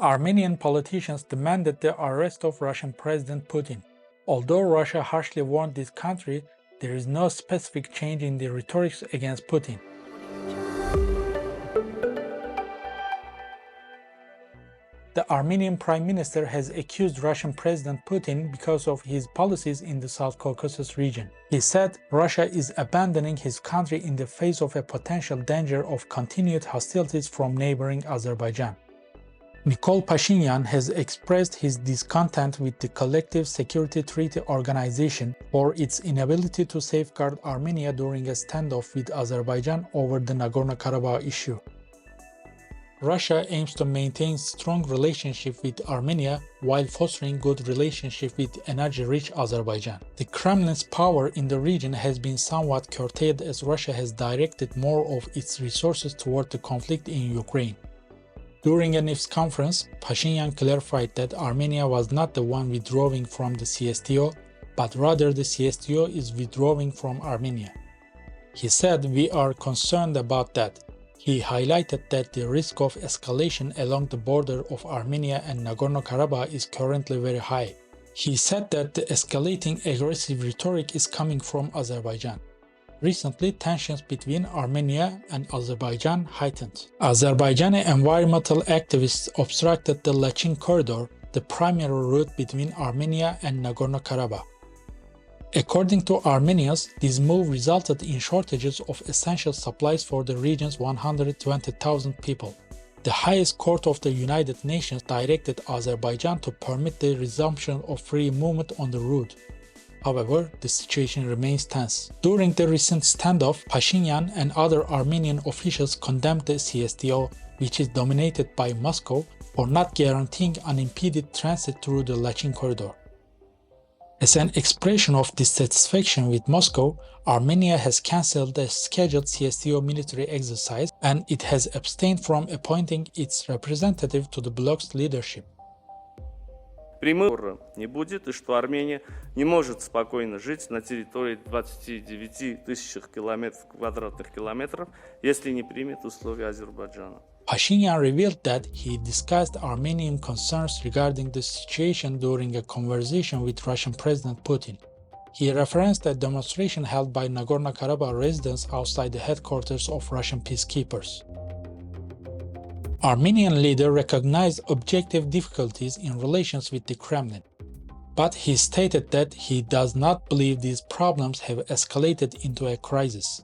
Armenian politicians demanded the arrest of Russian President Putin. Although Russia harshly warned this country, there is no specific change in the rhetoric against Putin. The Armenian Prime Minister has accused Russian President Putin because of his policies in the South Caucasus region. He said Russia is abandoning his country in the face of a potential danger of continued hostilities from neighboring Azerbaijan. Nikol Pashinyan has expressed his discontent with the Collective Security Treaty Organization for its inability to safeguard Armenia during a standoff with Azerbaijan over the Nagorno-Karabakh issue. Russia aims to maintain strong relationship with Armenia while fostering good relationship with energy-rich Azerbaijan. The Kremlin's power in the region has been somewhat curtailed as Russia has directed more of its resources toward the conflict in Ukraine. During a news conference, Pashinyan clarified that Armenia was not the one withdrawing from the CSTO, but rather the CSTO is withdrawing from Armenia. He said, "We are concerned about that." He highlighted that the risk of escalation along the border of Armenia and Nagorno-Karabakh is currently very high. He said that the escalating aggressive rhetoric is coming from Azerbaijan. Recently, tensions between Armenia and Azerbaijan heightened. Azerbaijani environmental activists obstructed the Lachin Corridor, the primary route between Armenia and Nagorno-Karabakh. According to Armenians, this move resulted in shortages of essential supplies for the region's 120,000 people. The highest court of the United Nations directed Azerbaijan to permit the resumption of free movement on the route. However, the situation remains tense. During the recent standoff, Pashinyan and other Armenian officials condemned the CSTO, which is dominated by Moscow, for not guaranteeing unimpeded transit through the Lachin Corridor. As an expression of dissatisfaction with Moscow, Armenia has cancelled the scheduled CSTO military exercise and it has abstained from appointing its representative to the bloc's leadership. Прямого не будет, и что Армения не может спокойно жить на территории 29 тысяч квадратных километров, если не примет условия Азербайджана. Pashinyan revealed that he discussed Armenian concerns regarding the situation during a conversation with Russian President Putin. He referenced a demonstration held by Nagorno-Karabakh residents outside the headquarters of Russian peacekeepers. Armenian leader recognized objective difficulties in relations with the Kremlin, but he stated that he does not believe these problems have escalated into a crisis.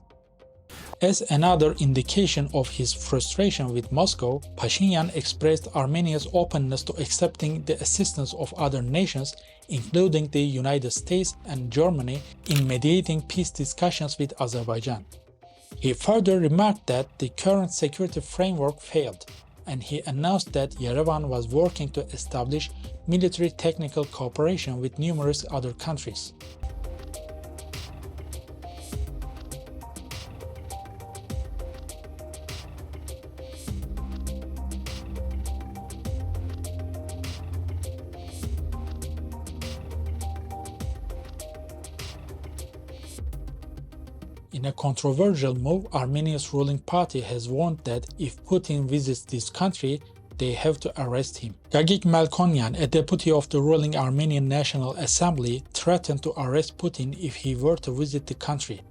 As another indication of his frustration with Moscow, Pashinyan expressed Armenia's openness to accepting the assistance of other nations, including the United States and Germany, in mediating peace discussions with Azerbaijan. He further remarked that the current security framework failed, and he announced that Yerevan was working to establish military technical cooperation with numerous other countries. In a controversial move, Armenia's ruling party has warned that if Putin visits this country, they have to arrest him. Gagik Melkonyan, a deputy of the ruling Armenian National Assembly, threatened to arrest Putin if he were to visit the country.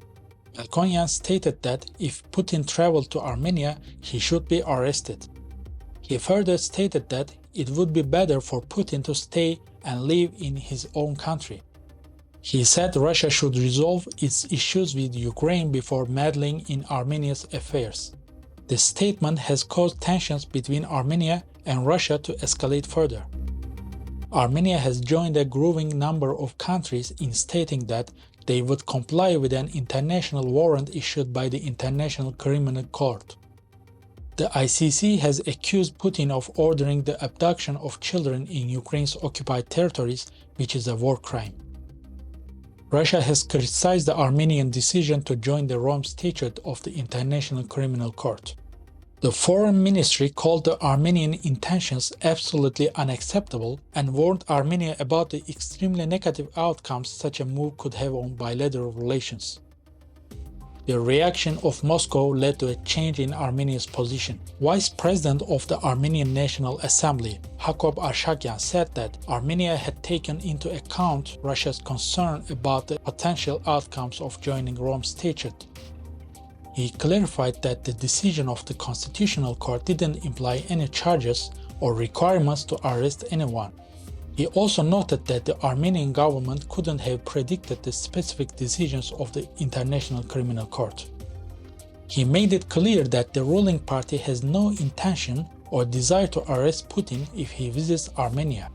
Melkonyan stated that if Putin traveled to Armenia, he should be arrested. He further stated that it would be better for Putin to stay and live in his own country. He said Russia should resolve its issues with Ukraine before meddling in Armenia's affairs. The statement has caused tensions between Armenia and Russia to escalate further. Armenia has joined a growing number of countries in stating that they would comply with an international warrant issued by the International Criminal Court. The ICC has accused Putin of ordering the abduction of children in Ukraine's occupied territories, which is a war crime. Russia has criticized the Armenian decision to join the Rome Statute of the International Criminal Court. The Foreign Ministry called the Armenian intentions absolutely unacceptable and warned Armenia about the extremely negative outcomes such a move could have on bilateral relations. The reaction of Moscow led to a change in Armenia's position. Vice President of the Armenian National Assembly, Jakob Arshakyan, said that Armenia had taken into account Russia's concern about the potential outcomes of joining Rome Statute. He clarified that the decision of the Constitutional Court didn't imply any charges or requirements to arrest anyone. He also noted that the Armenian government couldn't have predicted the specific decisions of the International Criminal Court. He made it clear that the ruling party has no intention or desire to arrest Putin if he visits Armenia.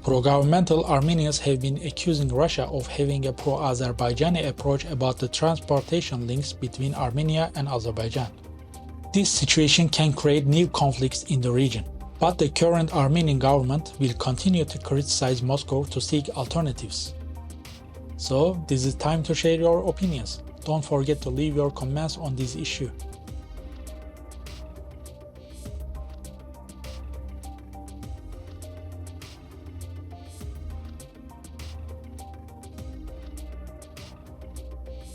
Pro-governmental Armenians have been accusing Russia of having a pro-Azerbaijani approach about the transportation links between Armenia and Azerbaijan. This situation can create new conflicts in the region, but the current Armenian government will continue to criticize Moscow to seek alternatives. So, this is time to share your opinions. Don't forget to leave your comments on this issue.